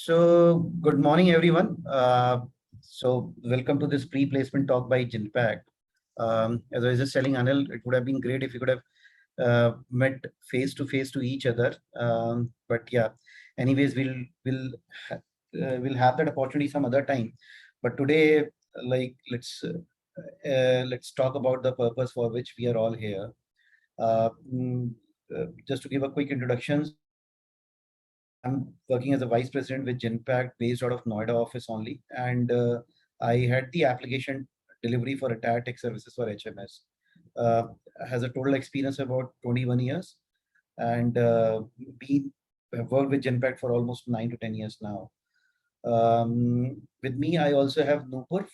So, good morning, everyone. Welcome to this pre-placement talk by Genpact. As I was just telling Anil, it would have been great if you could have met face to face to each other. But yeah, anyways, we'll have that opportunity some other time. But today, like let's talk about the purpose for which we are all here. Uh, mm, just to give a quick introduction. I'm working as a vice president with Genpact based out of Noida office only. And I had the application delivery for entire tech services for HMS. Uh, has a total experience of about 21 years and have worked with Genpact for almost 9 to 10 years now. With me, I also have Nupur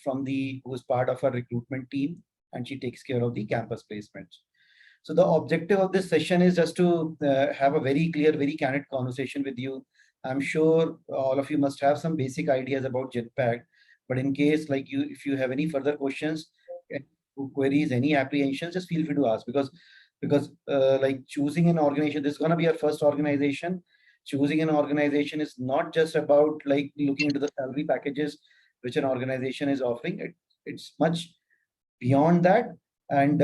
who is part of our recruitment team, and she takes care of the campus placements. So the objective of this session is just to have a very clear, very candid conversation with you. I'm sure all of you must have some basic ideas about Genpact, but in case if you have any further questions, queries, any apprehensions, just feel free to ask because like choosing an organization, this is going to be our first organization. Choosing an organization is not just about like looking into the salary packages which an organization is offering. It's much beyond that, and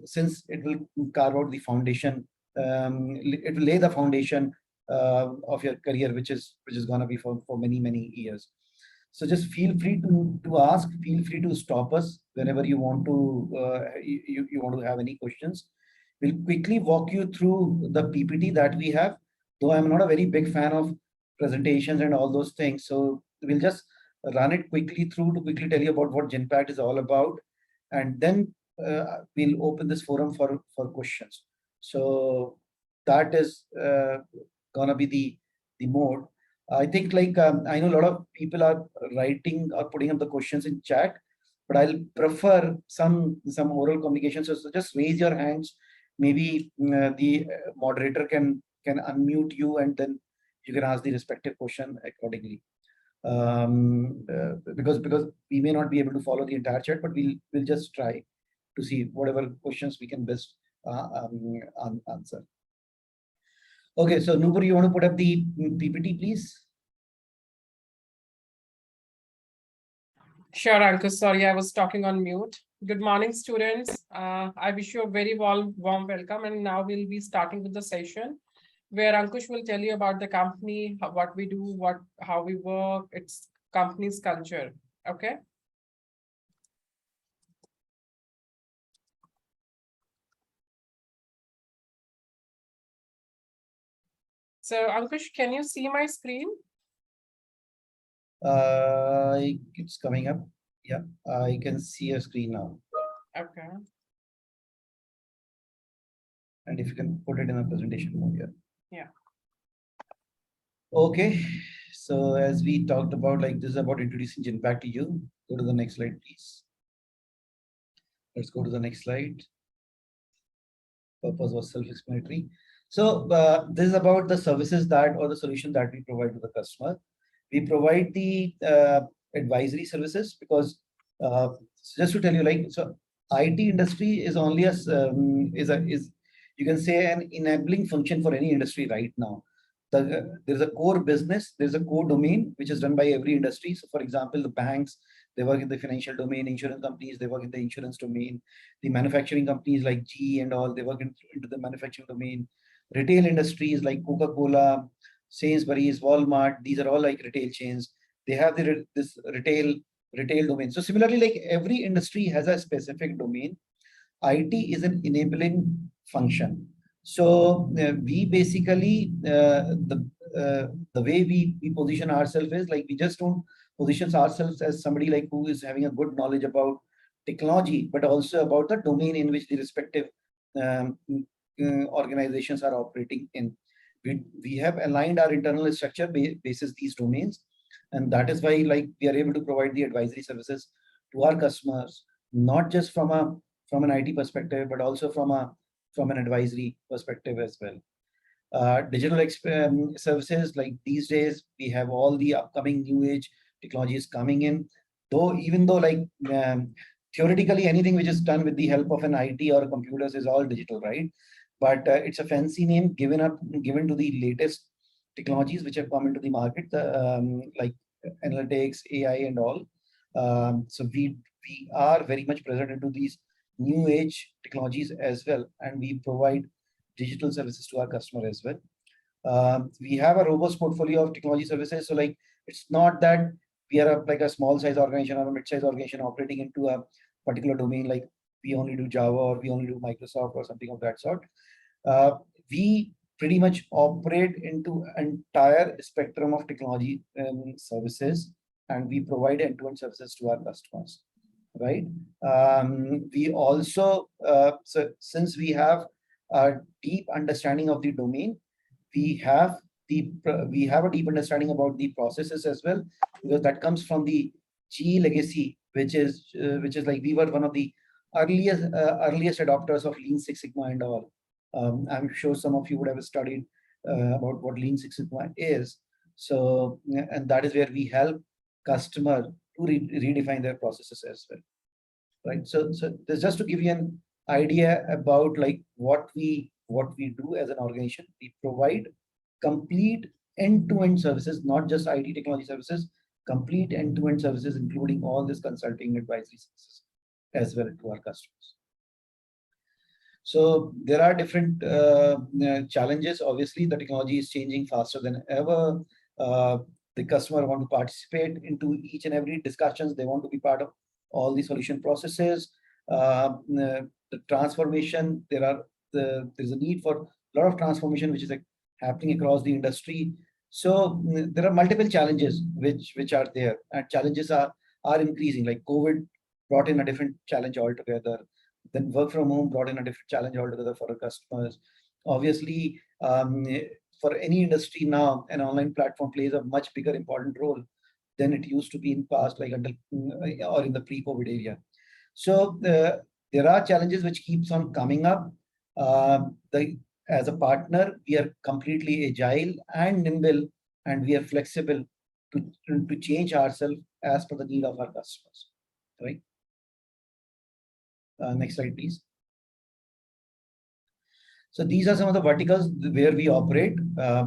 since it will carve out the foundation, it will lay the foundation of your career, which is going to be for many years. So just feel free to ask, feel free to stop us whenever you want to you want to have any questions. We'll quickly walk you through the PPT that we have, though I'm not a very big fan of presentations and all those things. So we'll just run it quickly through to quickly tell you about what Genpact is all about, and then we'll open this forum for questions. So that is gonna be the mode. I think I know a lot of people are writing or putting up the questions in chat, but I'll prefer some oral communication. So just raise your hands. Maybe the moderator can unmute you, and then you can ask the respective question accordingly. Because we may not be able to follow the entire chat, but we'll just try to see whatever questions we can best answer. Okay, so Nupur, you want to put up the PPT, please? Sure, Ankush. Sorry, I was talking on mute. Good morning, students. I wish you a very warm welcome. And now we'll be starting with the session where Ankush will tell you about the company, what we do, how we work, its company's culture. Okay. So Ankush, can you see my screen? It's coming up. Yeah, I can see your screen now. Okay. And if you can put it in a presentation mode here. Yeah. Okay. So as we talked about, like this is about introducing Genpact to you. Go to the next slide, please. Let's go to the next slide. Purpose was self-explanatory. So this is about the services or the solution that we provide to the customer. We provide the advisory services because just to tell you, IT industry is only you can say an enabling function for any industry right now. There's a core business, there's a core domain which is run by every industry. So for example, the banks, they work in the financial domain, insurance companies, they work in the insurance domain, the manufacturing companies like GE and all, they work into the manufacturing domain, retail industries like Coca-Cola, Sainsbury's, Walmart, these are all like retail chains. They have this retail domain. So similarly, like every industry has a specific domain. IT is an enabling function. So we basically the way we position ourselves is like we just don't position ourselves as somebody like who is having a good knowledge about technology, but also about the domain in which the respective organizations are operating in. We have aligned our internal structure basis these domains, and that is why like we are able to provide the advisory services to our customers, not just from an IT perspective, but also from an advisory perspective as well. Digital services, like these days we have all the upcoming new age technologies coming in, even though theoretically anything which is done with the help of an IT or computers is all digital, right? But it's a fancy name given to the latest technologies which have come into the market, like analytics, AI, and all. So we are very much present into these new age technologies as well, and we provide digital services to our customer as well. We have a robust portfolio of technology services. So like it's not that we are like a small size organization or a mid size organization operating into a particular domain, like we only do Java or we only do Microsoft or something of that sort. Uh, we pretty much operate into entire spectrum of technology services, and we provide end-to-end services to our customers, right? We also, so since we have a deep understanding of the domain, we have we have a deep understanding about the processes as well, because that comes from the GE legacy, which is like we were one of the earliest adopters of Lean Six Sigma and all. I'm sure some of you would have studied about what Lean Six Sigma is. So, and that is where we help customer to redefine their processes as well, right? So this just to give you an idea about like what we do as an organization. We provide complete end-to-end services, not just IT technology services, complete end-to-end services, including all this consulting advisory services as well to our customers. So there are different challenges. Obviously, the technology is changing faster than ever. The customer want to participate into each and every discussions. They want to be part of all the solution processes. The transformation, there's a need for a lot of transformation which is like happening across the industry. So there are multiple challenges which are there, and challenges are increasing. Like COVID brought in a different challenge altogether. Then work from home brought in a different challenge altogether for our customers. Obviously, for any industry now, an online platform plays a much bigger important role than it used to be in past, like until or in the pre-COVID area. So there are challenges which keeps on coming up. As a partner, we are completely agile and nimble, and we are flexible to change ourselves as per the need of our customers, right? Next slide, please. So these are some of the verticals where we operate,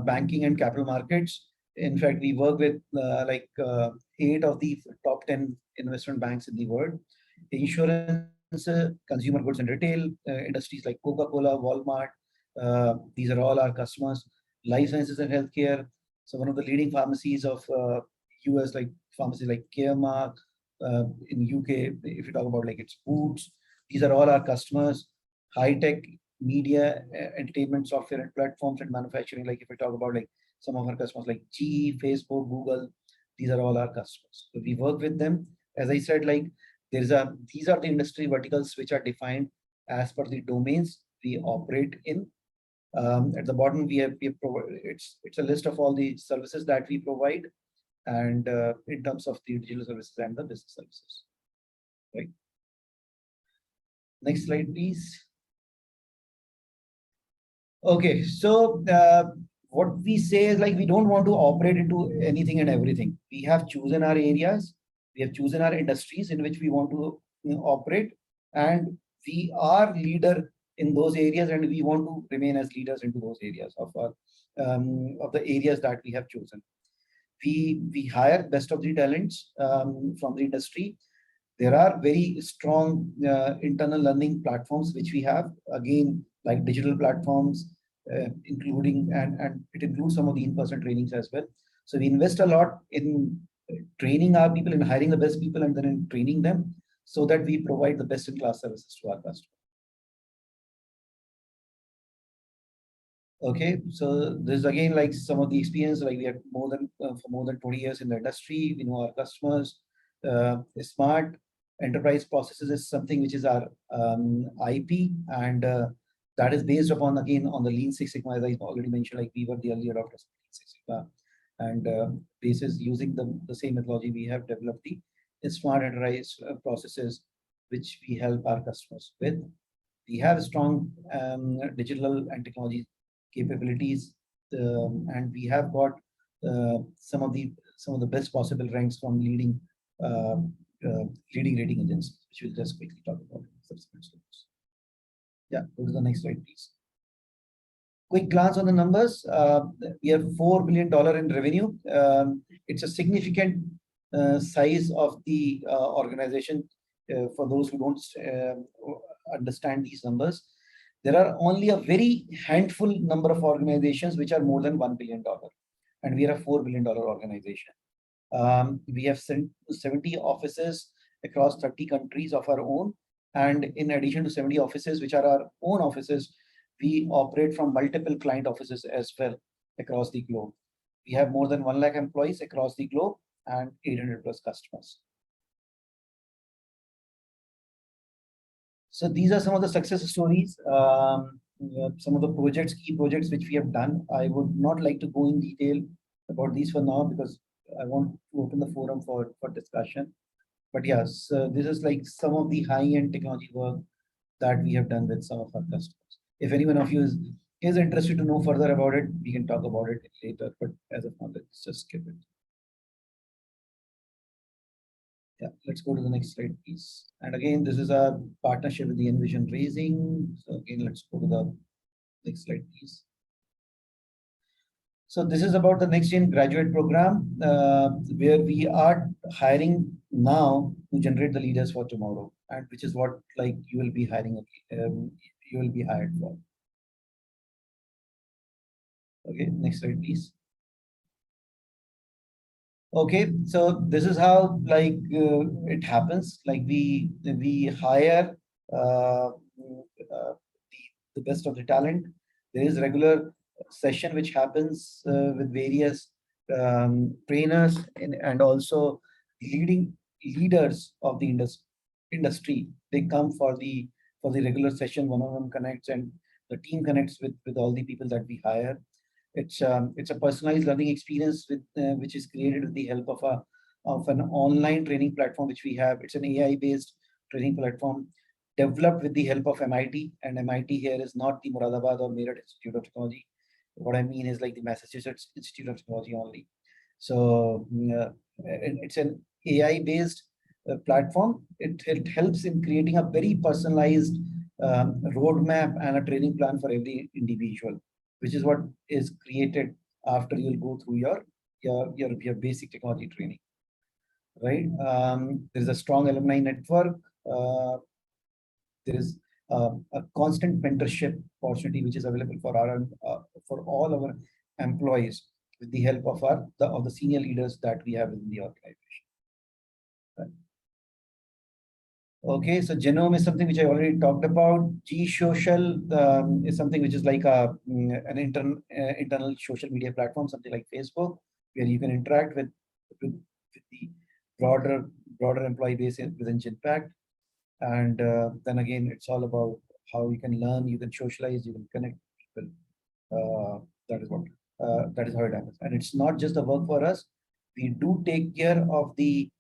banking and capital markets. In fact, we work with 8 of the top 10 investment banks in the world. Insurance, consumer goods and retail, industries like Coca-Cola, Walmart, these are all our customers. Life sciences and healthcare. So one of the leading pharmacies of US, like pharmacies like Caremark, in UK, if you talk about like its Boots, these are all our customers. High tech, media, entertainment, software and platforms, and manufacturing. Like if we talk about like some of our customers like GE, Facebook, Google, these are all our customers. So we work with them. As I said, like these are the industry verticals which are defined as per the domains we operate in. At the bottom, it's a list of all the services that we provide, and in terms of the digital services and the business services, right? Next slide, please. Okay, so what we say is like we don't want to operate into anything and everything. We have chosen our areas, we have chosen our industries in which we want to operate, and we are leader in those areas, and we want to remain as leaders into those areas of the areas that we have chosen. We hire best of the talents from the industry. There are very strong internal learning platforms which we have, again, like digital platforms, including and it includes some of the in-person trainings as well. So we invest a lot in training our people, in hiring the best people, and then in training them so that we provide the best in class services to our customers. Okay, so this is again like some of the experience. Like we had for more than 20 years in the industry. We know our customers. Smart enterprise processes is something which is our IP, and that is based upon, again, on the Lean Six Sigma, as I already mentioned. Like we were the early adopters of Lean Six Sigma, and basis using the same methodology, we have developed the smart enterprise processes which we help our customers with. We have strong digital and technology capabilities, and we have got some of the best possible ranks from leading rating agencies, which we'll just quickly talk about in subsequent slides. Yeah, go to the next slide, please. quick glance on the numbers. We have $4 billion in revenue. It's a significant size of the organization. For those who don't understand these numbers, there are only a very handful number of organizations which are more than $1 billion, and we are a $4 billion organization. We have 70 offices across 30 countries of our own. And in addition to 70 offices, which are our own offices, we operate from multiple client offices as well across the globe. We have more than 1 lakh employees across the globe and 800 plus customers. So these are some of the success stories, some of the key projects which we have done. I would not like to go in detail about these for now because I want to open the forum for discussion. But yes, this is like some of the high-end technology work that we have done with some of our customers. If any one of you is interested to know further about it, we can talk about it later. But as of now, let's just skip it. Yeah, let's go to the next slide, please. And again, this is our partnership with the Envision Raising. So again, let's go to the next slide, please. So this is about the next gen graduate program, where we are hiring now to generate the leaders for tomorrow, and which is what like you will be hiring, you will be hired for. Okay, next slide, please. Okay, so this is how like it happens. Like we hire the best of the talent. There is regular session which happens with various trainers and also leading leaders of the industry. They come for the regular session, one-on-one connects, and the team connects with all the people that we hire. It's a personalized learning experience with which is created with the help of an online training platform which we have. It's an AI-based training platform developed with the help of MIT, and MIT here is not the Moradabad or Meerut Institute of Technology. What I mean is like the Massachusetts Institute of Technology only. So it's an AI-based platform. It helps in creating a very personalized roadmap and a training plan for every individual, which is what is created after you'll go through your basic technology training, right? There's a strong alumni network. There is a constant mentorship opportunity which is available for all our employees with the help of the senior leaders that we have within the organization. Right. Okay, so Genome is something which I already talked about. G-Social is something which is like an internal social media platform, something like Facebook, where you can interact with the broader employee base within Genpact. And then again, it's all about how you can learn, you can socialize, you can connect people. That is how it happens. And it's not just the work for us. We do take care of the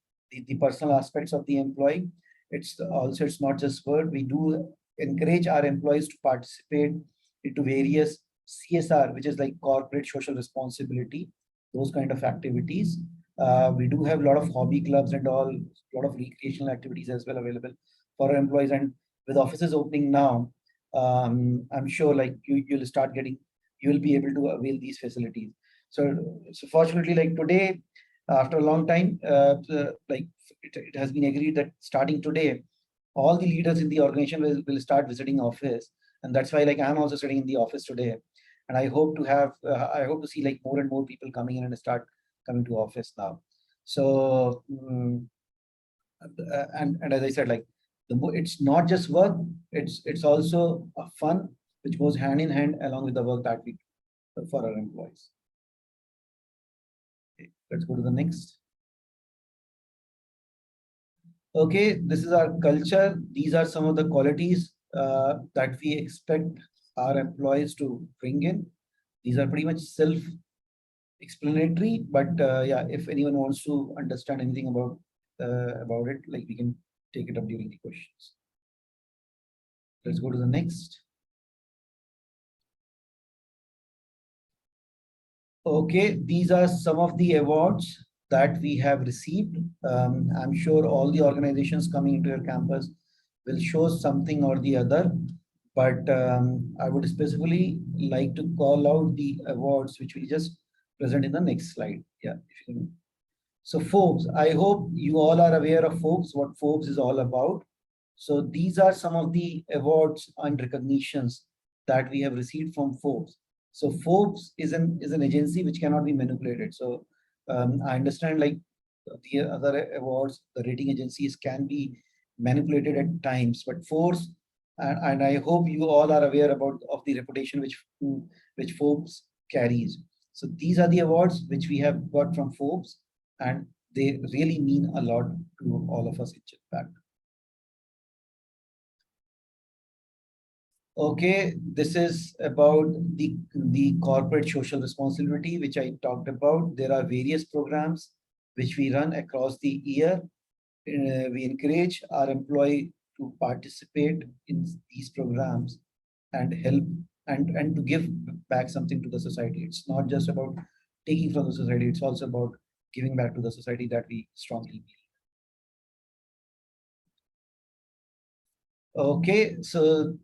personal aspects of the employee. It's not just work. We do encourage our employees to participate into various CSR, which is like corporate social responsibility, those kind of activities. We do have a lot of hobby clubs and all, a lot of recreational activities as well available for our employees. And with offices opening now, I'm sure like you will be able to avail these facilities. So fortunately, like today, after a long time, like it has been agreed that starting today, all the leaders in the organization will start visiting office, and that's why like I'm also sitting in the office today, and I hope to see like more and more people coming in and start coming to office now. So and as I said, like it's not just work; it's also a fun which goes hand in hand along with the work that we do for our employees. Okay, let's go to the next. Okay, this is our culture. These are some of the qualities that we expect our employees to bring in. These are pretty much self-explanatory, but yeah, if anyone wants to understand anything about it, like we can take it up during the questions. Let's go to the next. Okay, these are some of the awards that we have received. I'm sure all the organizations coming into your campus will show something or the other. but I would specifically like to call out the awards which we just present in the next slide. Yeah, if you can. So Forbes, I hope you all are aware of Forbes, what Forbes is all about. So these are some of the awards and recognitions that we have received from Forbes. So Forbes is an agency which cannot be manipulated. So I understand like the other awards, the rating agencies can be manipulated at times, but Forbes, and I hope you all are aware about of the reputation which Forbes carries. So these are the awards which we have got from Forbes, and they really mean a lot to all of us in Genpact. Okay, this is about the corporate social responsibility, which I talked about. There are various programs which we run across the year. We encourage our employee to participate in these programs and help and to give back something to the society. It's not just about taking from the society, it's also about giving back to the society that we strongly believe. Okay, so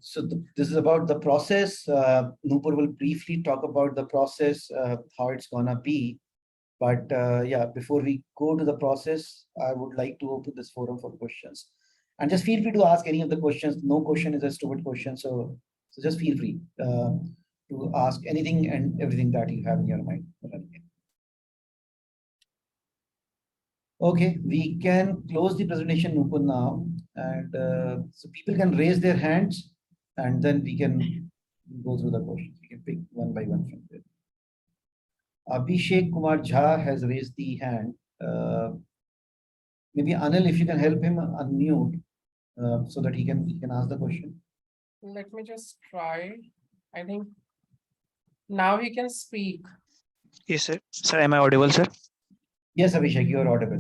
this is about the process. Nupur will briefly talk about the process, how it's gonna be. But yeah, before we go to the process, I would like to open this forum for questions. And just feel free to ask any of the questions. No question is a stupid question. So just feel free to ask anything and everything that you have in your mind. Okay, we can close the presentation, Nupur, now. And so people can raise their hands and then we can go through the questions. We can pick one by one from there. Abhishek Kumar Jha has raised the hand. Maybe Anil, if you can help him unmute so that he can ask the question. Let me just try. I think now he can speak. Yes, sir. Sir, am I audible, sir? Yes, Abhishek, you are audible.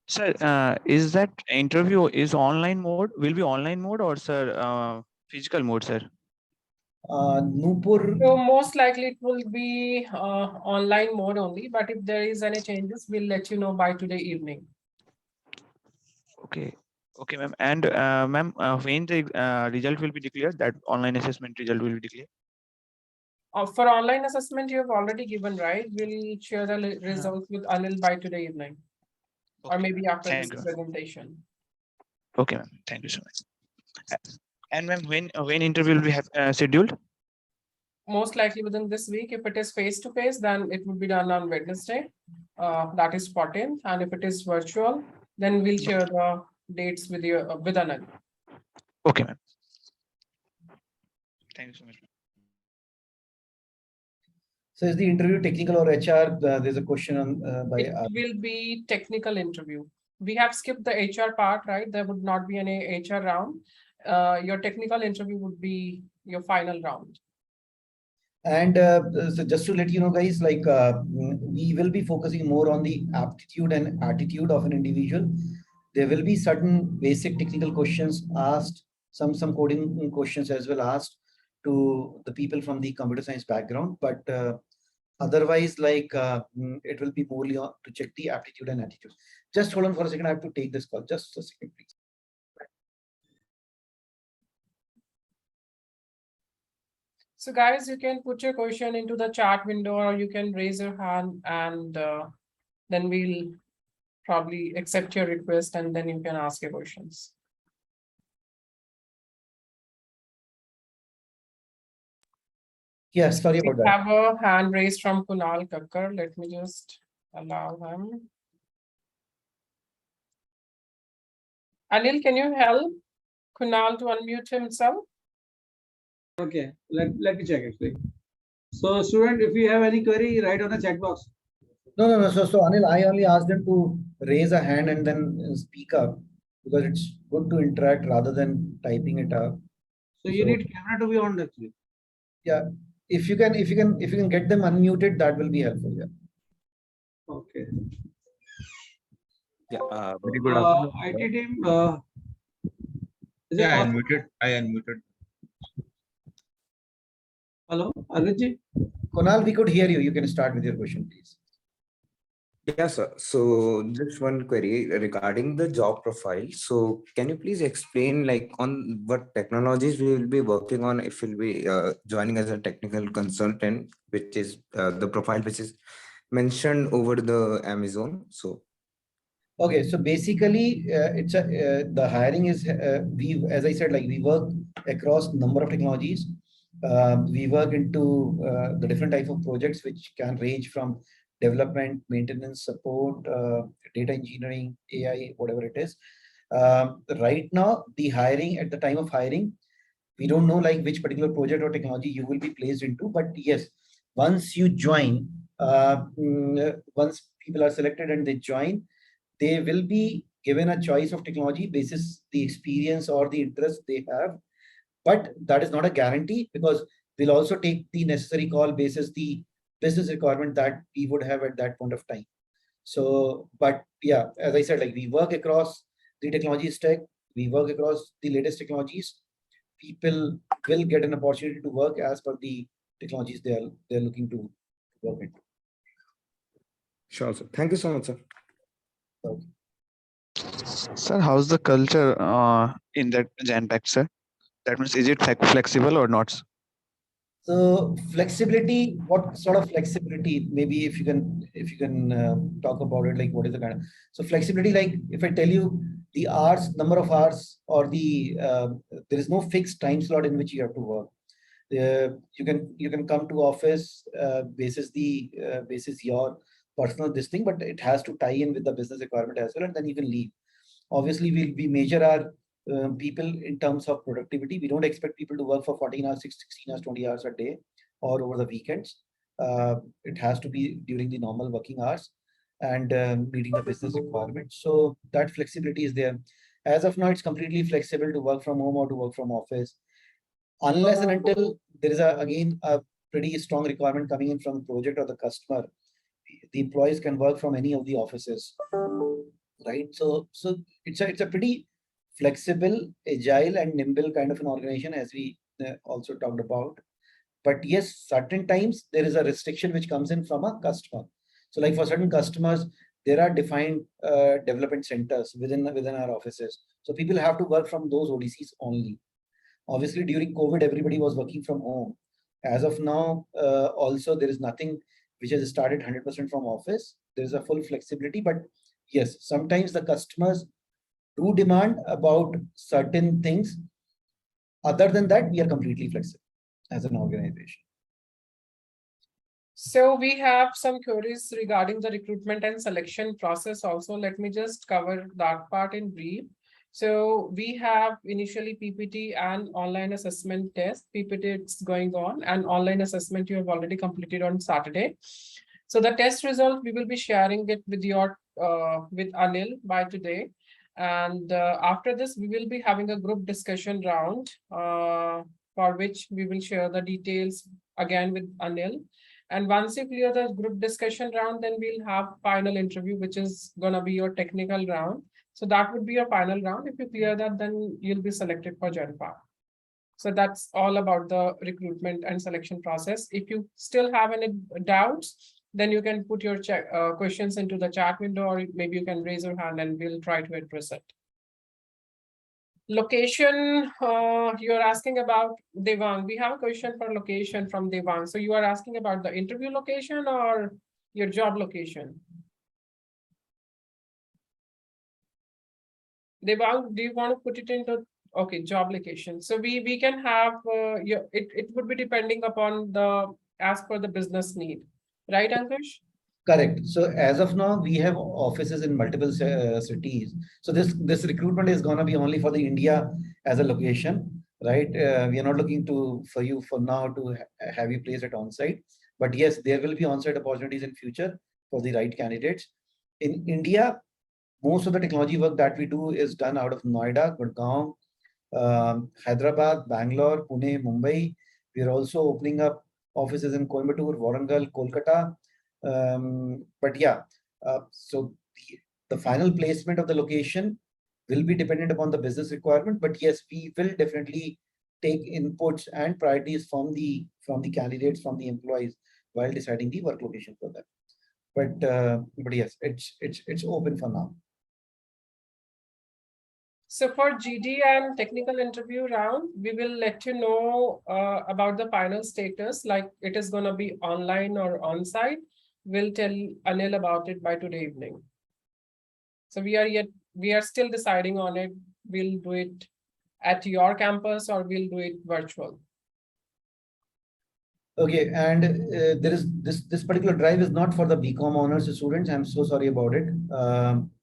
Sir, is that interview is online mode? Will be online mode or sir, physical mode, sir? Nupur. So most likely it will be online mode only, but if there is any changes, we'll let you know by today evening. Okay. Okay, ma'am. And ma'am, when the result will be declared, that online assessment result will be declared? For online assessment, you have already given, right? We'll share the results with Anil by today evening. Okay. Or maybe after Thank this you. presentation. Okay, ma'am. Thank you so much. And ma'am, when interview will be scheduled? Most likely within this week. If it is face to face, then it would be done on Wednesday. That is 14th. And if it is virtual, then we'll share the dates with you with Anil. Okay, ma'am. Thank you so much. So is the interview technical or HR? There's a question on by. It will be technical interview. We have skipped the HR part, right? There would not be any HR round. Your technical interview would be your final round. And so just to let you know, guys, like we will be focusing more on the aptitude and attitude of an individual. There will be certain basic technical questions asked, some coding questions as well asked to the people from the computer science background. But otherwise, like it will be morely on to check the aptitude and attitude. Just hold on for a second. I have to take this call. Just a second, please. So guys, you can put your question into the chat window or you can raise your hand and then we'll probably accept your request and then you can ask your questions. Yes, sorry about We that. have a hand raised from Kunal Kakkar. Let me just allow him. Anil, can you help Kunal to unmute himself? Okay, let me check actually. So student, if you have any query, write on the chat box. No. So Anil, I only asked them to raise a hand and then speak up because it's good to interact rather than typing it up. So you need camera to be on actually. Yeah, if you can get them unmuted, that will be helpful. Yeah. Okay. Yeah, very good afternoon. IT team. Is Yeah, I it unmuted. I unmuted. Hello, Arvind ji. Kunal, we could hear you. You can start with your question, please. Yes, sir. So just one query regarding the job profile. So can you please explain like on what technologies we will be working on if we'll be joining as a technical consultant, which is the profile which is mentioned over the Amazon. So Okay, so basically, it's a the hiring is we, as I said, like we work across number of technologies. We work into the different type of projects which can range from development, maintenance, support, data engineering, AI, whatever it is. Right now, the hiring at the time of hiring, we don't know like which particular project or technology you will be placed into, but yes, once you join, once people are selected and they join, they will be given a choice of technology basis the experience or the interest they have. But that is not a guarantee because we'll also take the necessary call basis the business requirement that we would have at that point of time. So, but yeah, as I said, like we work across the technology stack, we work across the latest technologies. People will get an opportunity to work as per the technologies they're looking to work into. sure, sir. Thank you so much, sir. Okay. Sir, how's the culture in that Genpact, sir? That means, is it flexible or not? So flexibility, what sort of flexibility? Maybe if you can talk about it, like what is the kind of so flexibility? Like if I tell you the hours, number of hours, or the there is no fixed time slot in which you have to work. You can come to office basis your personal this thing, but it has to tie in with the business requirement as well, and then you can leave. Obviously, we measure our people in terms of productivity. We don't expect people to work for 14 hours, 16 hours, 20 hours a day or over the weekends. It has to be during the normal working hours and meeting the business requirements. So that flexibility is there. As of now, it's completely flexible to work from home or to work from office, unless and until there is again a pretty strong requirement coming in from the project or the customer. The employees can work from any of the offices, right? So it's a pretty flexible, agile, and nimble kind of an organization, as we also talked about. But yes, certain times there is a restriction which comes in from a customer. So like for certain customers, there are defined development centers within our offices. So people have to work from those ODCs only. Obviously, during COVID, everybody was working from home. As of now, also there is nothing which has started 100% from office. There is a full flexibility, but yes, sometimes the customers do demand about certain things. Other than that, we are completely flexible as an organization. So we have some queries regarding the recruitment and selection process also. Let me just cover that part in brief. So we have initially PPT and online assessment test. PPT it's going on, and online assessment you have already completed on Saturday. So the test result, we will be sharing it with with Anil by today. And after this, we will be having a group discussion round for which we will share the details again with Anil. And once you clear the group discussion round, then we'll have final interview, which is going to be your technical round. So that would be your final round. If you clear that, then you'll be selected for Genpact. So that's all about the recruitment and selection process. If you still have any doubts, then you can put your questions into the chat window, or maybe you can raise your hand and we'll try to address it. Location, you're asking about Devang. We have a question for location from Devang. So you are asking about the interview location or your job location? Devang, do you want to put it into, okay, job location? So we can have, it would be depending upon as per the business need. Right, Ankush? Correct. So as of now, we have offices in multiple cities. So this recruitment is going to be only for the India as a location, right? We are not looking for you for now to have you placed at on-site. But yes, there will be on-site opportunities in future for the right candidates. In India, most of the technology work that we do is done out of Noida, Gurgaon, Hyderabad, Bangalore, Pune, Mumbai. We are also opening up offices in Coimbatore, Warangal, Kolkata. But yeah, so the final placement of the location will be dependent upon the business requirement. But yes, we will definitely take inputs and priorities from the candidates, from the employees while deciding the work location for them. but yes, it's open for now. So for GD and technical interview round, we will let you know about the final status, like it is going to be online or on-site. We'll tell Anil about it by today evening. So we are still deciding on it. We'll do it at your campus or we'll do it virtual. Okay, and there is this particular drive is not for the BCom honors students. I'm so sorry about it.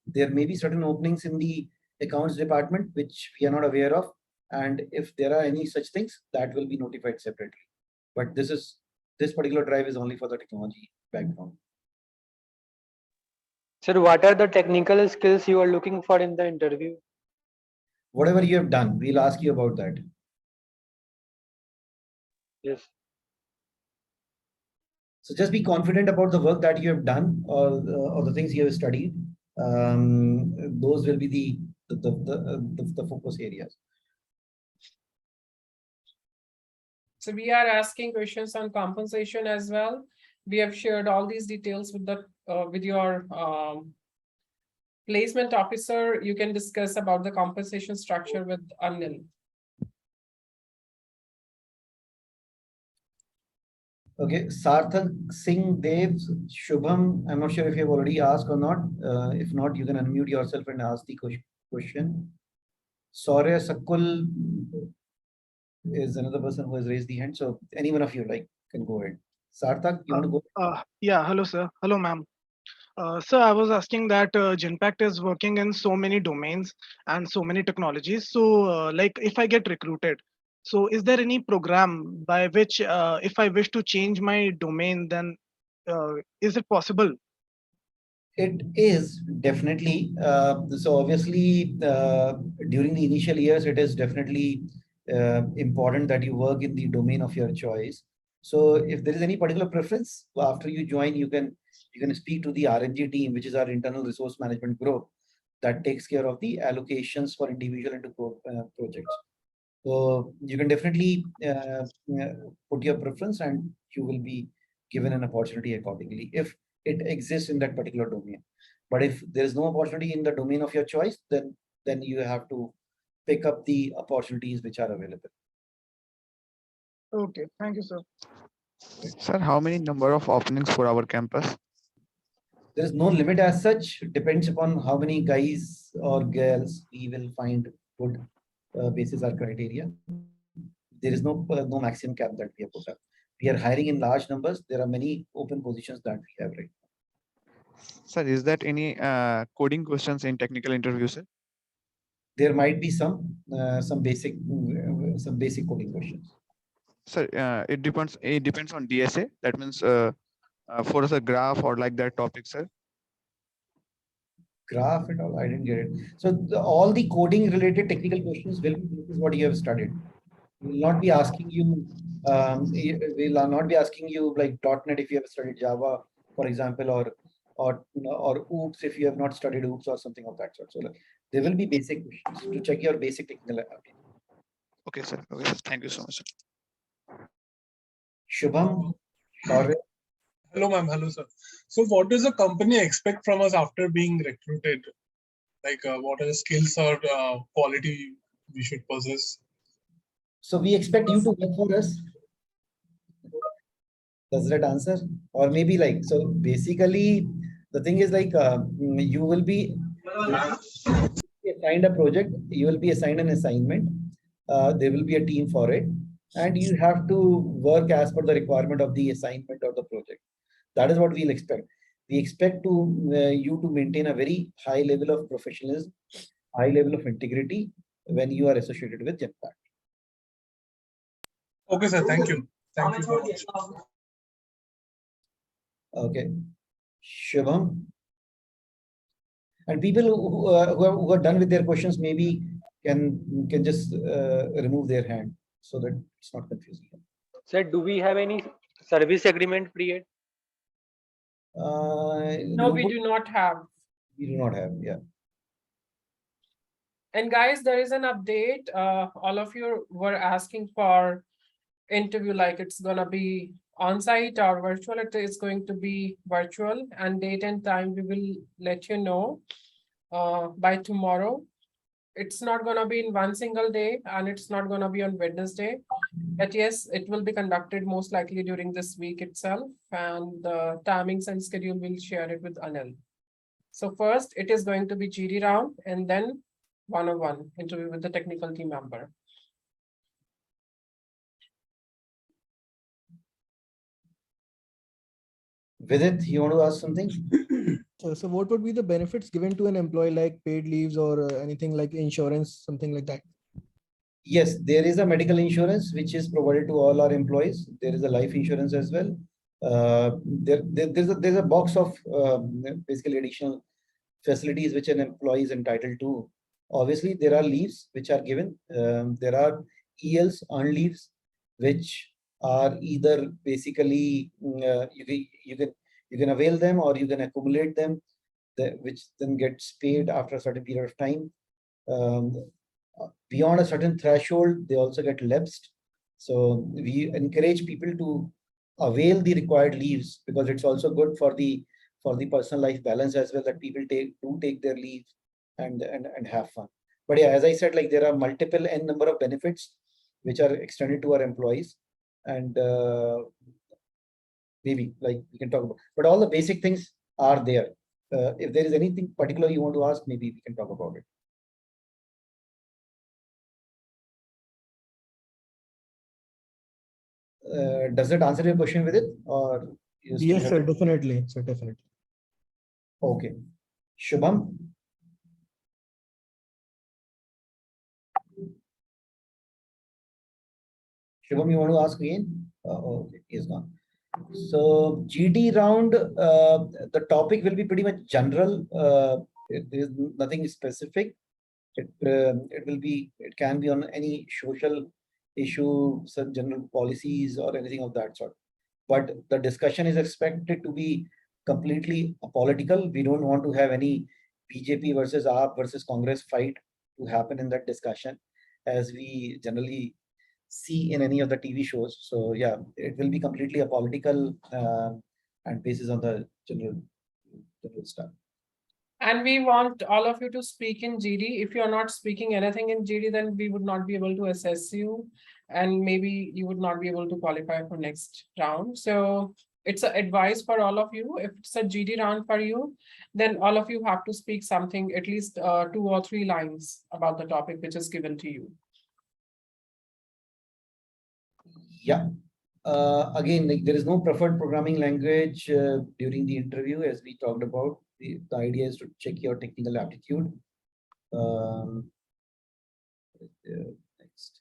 There may be certain openings in the accounts department which we are not aware of, and if there are any such things, that will be notified separately. But this particular drive is only for the technology background. Sir, what are the technical skills you are looking for in the interview? Whatever you have done, we'll ask you about that. Yes. So just be confident about the work that you have done or the things you have studied. Those will be the focus areas. So we are asking questions on compensation as well. We have shared all these details with the with your placement officer. You can discuss about the compensation structure with Anil. Okay, Sarthak Singh Dev Shubham, I'm not sure if you have already asked or not. If not, you can unmute yourself and ask the question. Saurya Sakul is another person who has raised the hand. So any one of you can go ahead. Sarthak, you want to go? Yeah, hello, sir. Hello, ma'am. Sir, I was asking that Genpact is working in so many domains and so many technologies. So, like, if I get recruited, so is there any program by which, if I wish to change my domain, then is it possible? It is definitely. So obviously, during the initial years, it is definitely important that you work in the domain of your choice. So if there is any particular preference, after you join, you can speak to the R&D team, which is our internal resource management group, that takes care of the allocations for individual into projects. So you can definitely put your preference, and you will be given an opportunity accordingly if it exists in that particular domain. But if there is no opportunity in the domain of your choice, then you have to pick up the opportunities which are available. Okay, thank you, sir. Sir, how many number of openings for our campus? There is no limit as such. Depends upon how many guys or girls we will find good basis our criteria. There is no maximum cap that we have put up. We are hiring in large numbers. There are many open positions that we have right now. Sir, is that any coding questions in technical interviews? Sir? There might be some basic coding questions. Sir, it depends. It depends on DSA. That means for us a graph or like that topic, sir. Graph and all, I didn't get it. So all the coding related technical questions will be this is what you have studied. We will not be asking you. We will not be asking you like .NET if you have studied Java, for example, or OOPS if you have not studied OOPS or something of that sort. So there will be basic questions to check your basic technical ability. Okay, sir. Okay, thank you so much, sir. Shubham, Saurya. Hello, ma'am. Hello, sir. So what does the company expect from us after being recruited? Like what are the skills or quality we should possess? So we expect you to work for us. Does that answer? Or maybe so basically the thing is you will be assigned a project, you will be assigned an assignment. There will be a team for it, and you have to work as per the requirement of the assignment or the project. That is what we'll expect. We expect you to maintain a very high level of professionalism, high level of integrity when you are associated with Genpact. Okay, sir. Thank you. Thank you so much. Okay, Shubham. And people who are done with their questions maybe can just remove their hand so that it's not confusing. Sir, do we have any service agreement period? No, we do not have. We do not have, yeah. And guys, there is an update. All of you were asking for interview, like it's gonna be on-site or virtual. It is going to be virtual, and date and time we will let you know by tomorrow. It's not gonna be in one single day, and it's not gonna be on Wednesday. But yes, it will be conducted most likely during this week itself, and the timings and schedule will share it with Anil. So first, it is going to be GD round, and then one-on-one interview with the technical team member. Vidit, you want to ask something? So what would be the benefits given to an employee, like paid leaves or anything like insurance, something like that? Yes, there is a medical insurance which is provided to all our employees. There is a life insurance as well. There's a box of basically additional facilities which an employee is entitled to. Obviously, there are leaves which are given. There are ELs, earned leaves, which are either basically you can avail them or you can accumulate them, which then gets paid after a certain period of time. Beyond a certain threshold, they also get lapsed. So we encourage people to avail the required leaves because it's also good for the personal life balance as well, that people take their leave and have fun. But yeah, as I said, like there are multiple n number of benefits which are extended to our employees, and maybe like we can talk about. But all the basic things are there. If there is anything particular you want to ask, maybe we can talk about it. Does that answer your question with it, or Yes, sir, definitely. Sir, definitely. Okay. Shubham? Shubham, you want to ask again? Okay, he's gone. So GD round, the topic will be pretty much general. There is nothing specific. It can be on any social issue, some general policies or anything of that sort. But the discussion is expected to be completely apolitical. We don't want to have any BJP versus AAP versus Congress fight to happen in that discussion, as we generally see in any of the TV shows. So yeah, it will be completely apolitical and basis on the general stuff. And we want all of you to speak in GD. If you're not speaking anything in GD, then we would not be able to assess you, and maybe you would not be able to qualify for next round. So it's an advice for all of you. If it's a GD round for you, then all of you have to speak something, at least 2 or 3 lines about the topic which is given to you. Yeah. Again, like there is no preferred programming language during the interview, as we talked about. The idea is to check your technical aptitude. Next.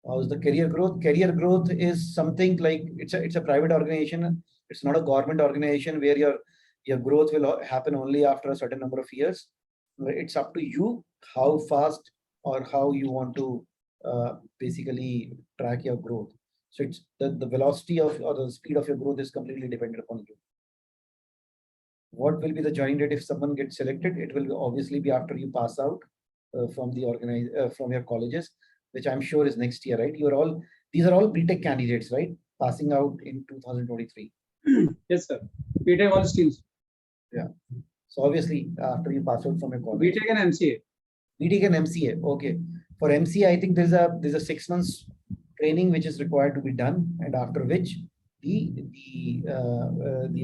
How's the career growth? Career growth is something like it's a private organization. It's not a government organization where your growth will happen only after a certain number of years. It's up to you how fast or how you want to basically track your growth. So it's the velocity of or the speed of your growth is completely dependent upon you. What will be the joining date if someone gets selected? It will obviously be after you pass out from the from your colleges, which I'm sure is next year, right? These are all BTech candidates, right? Passing out in 2023. Yes, sir. BTech all streams. Yeah. So obviously after you pass out from your college. BTech and MCA. BTech and MCA. Okay. For MCA, I think there's a 6 months training which is required to be done, and after which the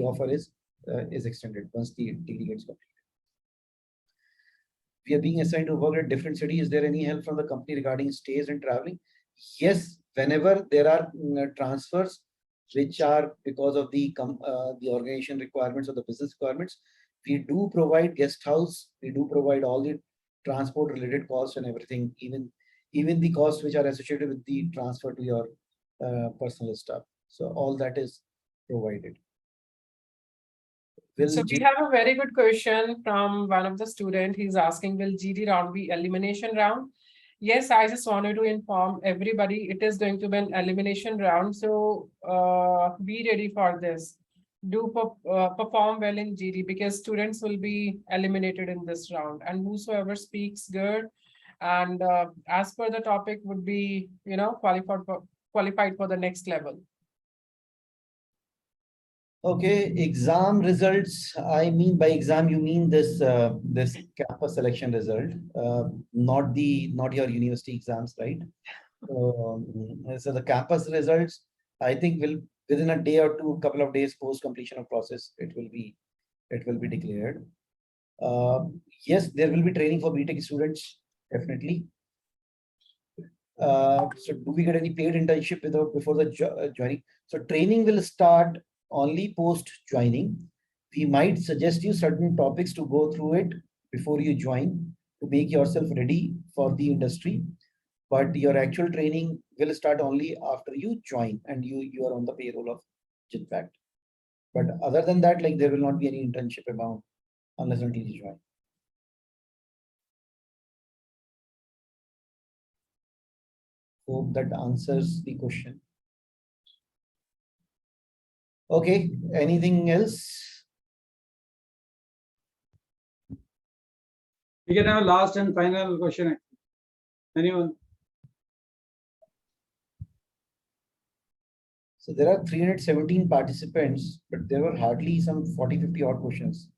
offer is extended once the degree gets completed. We are being assigned to work at different cities. Is there any help from the company regarding stays and traveling? Yes, whenever there are transfers which are because of the organization requirements or the business requirements, we do provide guest house. We do provide all the transport related costs and everything, even the costs which are associated with the transfer to your personal stuff. So all that is provided. So we have a very good question from one of the students. He's asking, will GD round be elimination round? Yes, I just wanted to inform everybody it is going to be an elimination round. So be ready for this. Do perform well in GD because students will be eliminated in this round, and whosoever speaks good and as per the topic would be, qualified qualified for the next level? Okay, exam results. I mean by exam, you mean this campus selection result, not your university exams, right? So the campus results, I think will within a day or two, couple of days post completion of process, it will be declared. Yes, there will be training for BTech students, definitely. So do we get any paid internship before the joining? So training will start only post joining. We might suggest you certain topics to go through it before you join to make yourself ready for the industry. But your actual training will start only after you join and you are on the payroll of Genpact. But other than that, like there will not be any internship amount unless until you join. Hope that answers the question. Okay, anything else? We can have a last and final question. Anyone? So there are 317 participants, but there were hardly some 40-50 odd questions.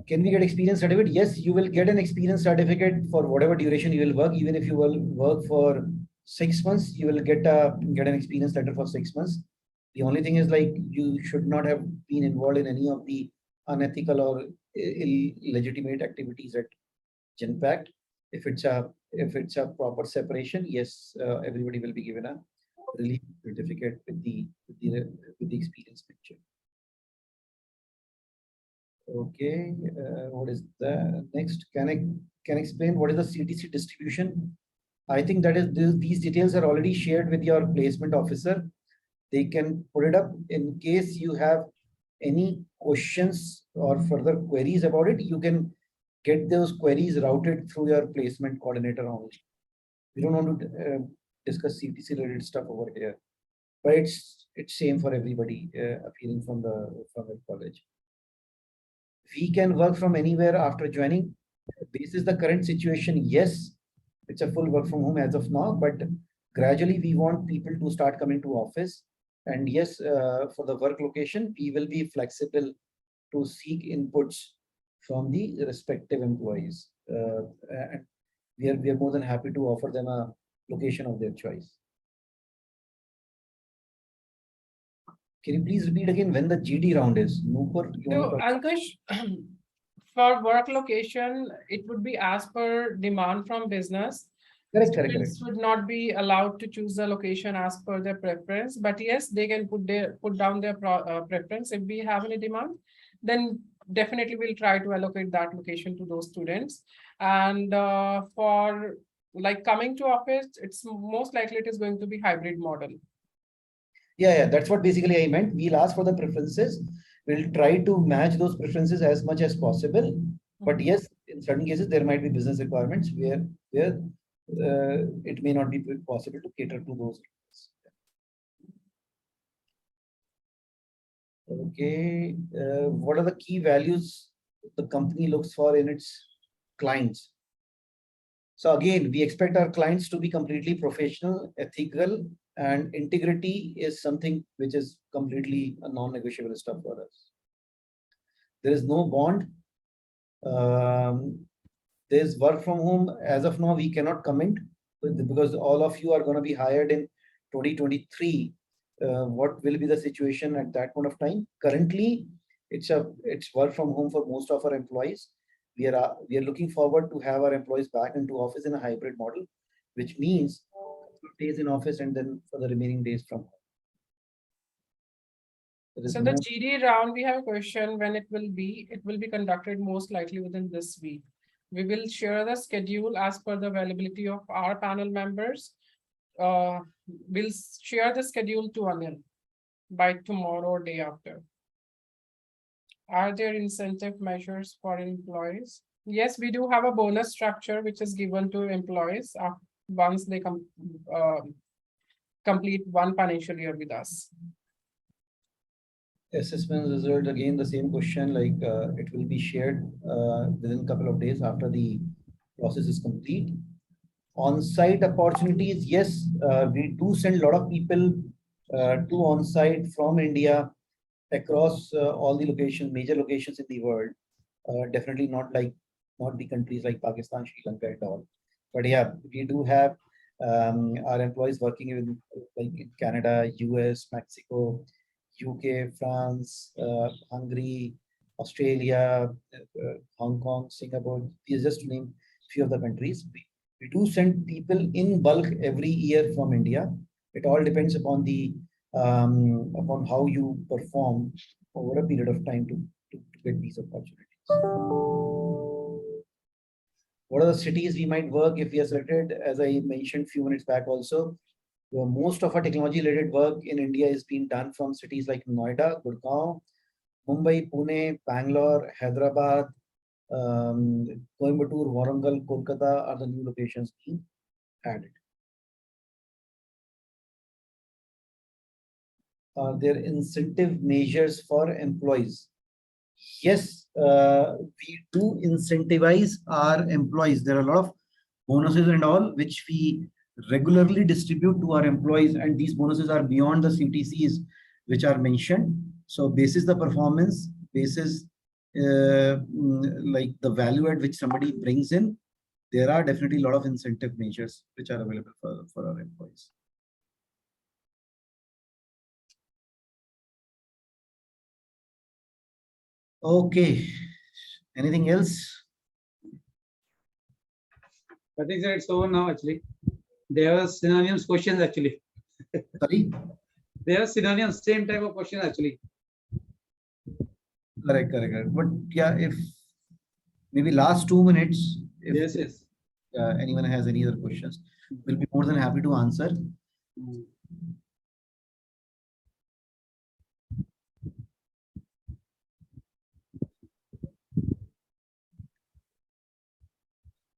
Can we get experience certificate? Yes, you will get an experience certificate for whatever duration you will work. Even if you will work for 6 months, you will get an experience letter for 6 months. The only thing is like you should not have been involved in any of the unethical or illegitimate activities at Genpact. If it's a proper separation, yes, everybody will be given a relief certificate with the experience picture. Okay, what is the next? Can I explain what is the CTC distribution? I think that is these details are already shared with your placement officer. They can put it up in case you have any questions or further queries about it. You can get those queries routed through your placement coordinator only. We don't want to discuss CTC related stuff over here, but it's same for everybody appearing from the college. We can work from anywhere after joining. This is the current situation. Yes, it's a full work from home as of now, but gradually we want people to start coming to office. And yes, for the work location, we will be flexible to seek inputs from the respective employees. And we are more than happy to offer them a location of their choice. Can you please repeat again when the GD round is? Nupur, So Ankush, for work location, it would be as per demand from business. Correct. Students would not be allowed to choose the location as per their preference, but yes, they can put down their preference. If we have any demand, then definitely we'll try to allocate that location to those students. And for like coming to office, it's most likely it is going to be hybrid model. Yeah, that's what basically I meant. We'll ask for the preferences. We'll try to match those preferences as much as possible. But yes, in certain cases, there might be business requirements where it may not be possible to cater to those. Okay, what are the key values the company looks for in its clients? So again, we expect our clients to be completely professional, ethical, and integrity is something which is completely a non-negotiable stuff for us. There is no bond. There's work from home. As of now, we cannot comment because all of you are going to be hired in 2023. What will be the situation at that point of time? Currently, it's work from home for most of our employees. We are looking forward to have our employees back into office in a hybrid model, which means days in office and then for the remaining days from home. So the GD round, we have a question when it will be. It will be conducted most likely within this week. We will share the schedule as per the availability of our panel members. We'll share the schedule to Anil by tomorrow or day after. Are there incentive measures for employees? Yes, we do have a bonus structure which is given to employees once they complete one financial year with us. Assessment result, again the same question, like it will be shared within a couple of days after the process is complete. On-site opportunities, yes, we do send a lot of people to on-site from India across all the locations, major locations in the world. Definitely not the countries like Pakistan, Sri Lanka and all. But yeah, we do have our employees working in like in Canada, US, Mexico, UK, France, Hungary, Australia, Hong Kong, Singapore. These just to name few of the countries. We do send people in bulk every year from India. It all depends upon how you perform over a period of time to get these opportunities. What are the cities we might work if we are selected? As I mentioned few minutes back also, most of our technology related work in India is being done from cities like Noida, Gurgaon, Mumbai, Pune, Bangalore, Hyderabad, Coimbatore, Warangal, Kolkata are the new locations being added. Are there incentive measures for employees? Yes, we do incentivize our employees. There are a lot of bonuses and all which we regularly distribute to our employees, and these bonuses are beyond the CTCs which are mentioned. So basis the performance, basis like the value at which somebody brings in, there are definitely a lot of incentive measures which are available for our employees. Okay, anything else? I think that it's over now actually. There are synonyms questions actually. Sorry? There are synonyms, same type of question actually. Correct. But yeah, if maybe last 2 minutes, if Yes. anyone has any other questions, we'll be more than happy to answer.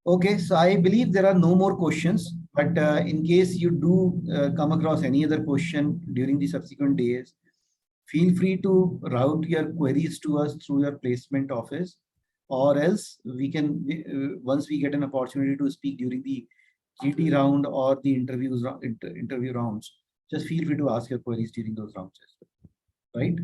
Okay, so I believe there are no more questions, but in case you do come across any other question during the subsequent days, feel free to route your queries to us through your placement office, or else we can, once we get an opportunity to speak during the GT round or the interview rounds, just feel free to ask your queries during those rounds as well, right?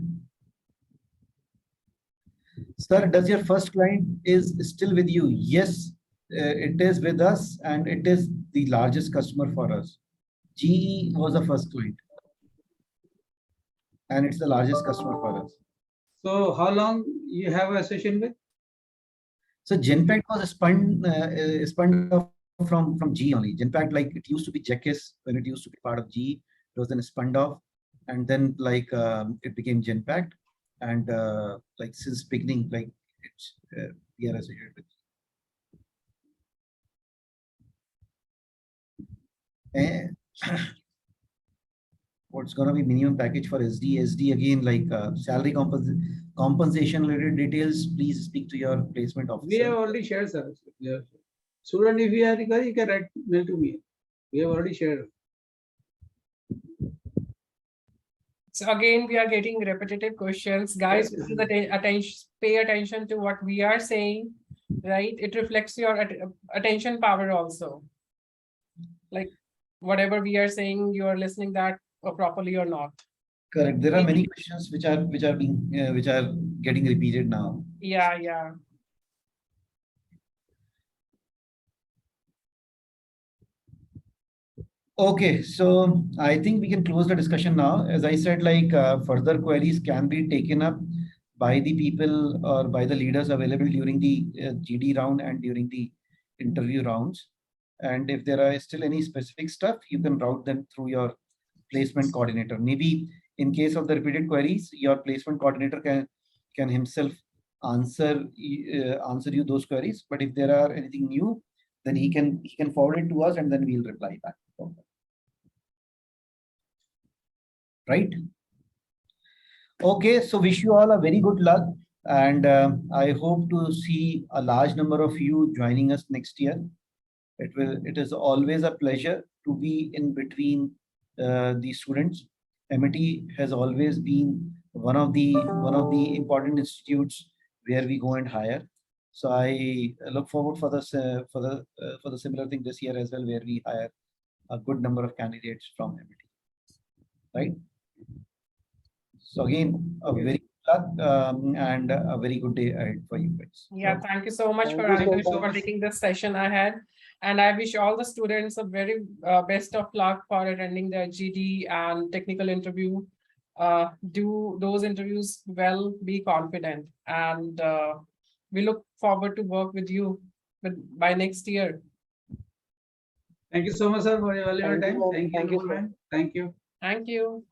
Sir, does your first client is still with you? Yes, it is with us, and it is the largest customer for us. GE was the first client, and it's the largest customer for us. So how long you have a session with? So Genpact was spun off from GE only. Genpact, like it used to be Jekis when it used to be part of GE. It was then spun off, and then like it became Genpact, and like since beginning, like it's we are associated with. And what's going to be minimum package for SD again, like salary compensation related details, please speak to your placement officer. We have already shared, sir. Yeah. Student, if you have required, you can write mail to me. We have already shared. So again, we are getting repetitive questions. Guys, pay attention to what we are saying, right? It reflects your attention power also. Like whatever we are saying, you are listening that properly or not. Correct. There are many questions which are getting repeated now. Yeah. Okay, so I think we can close the discussion now. As I said, like further queries can be taken up by the people or by the leaders available during the GD round and during the interview rounds. And if there are still any specific stuff, you can route them through your placement coordinator. Maybe in case of the repeated queries, your placement coordinator can himself answer you those queries. But if there are anything new, then he can forward it to us, and then we'll reply back. Right? Okay, so wish you all a very good luck, and I hope to see a large number of you joining us next year. It is always a pleasure to be in between the students. MIT has always been one of the important institutes where we go and hire. So I look forward for the similar thing this year as well, where we hire a good number of candidates from MIT. Right. So again, a very good luck and a very good day ahead for you guys. Yeah, thank you so much Thank for you so Ankush for much. taking this session ahead. And I wish all the students a very best of luck for attending their GD and technical interview. Do those interviews well, be confident, and we look forward to work with you by next year. Thank you so much, sir, for your valuable Thank you, time. ma'am. Thank you, Thank you, Noor sir. ma'am. Thank you. Thank you.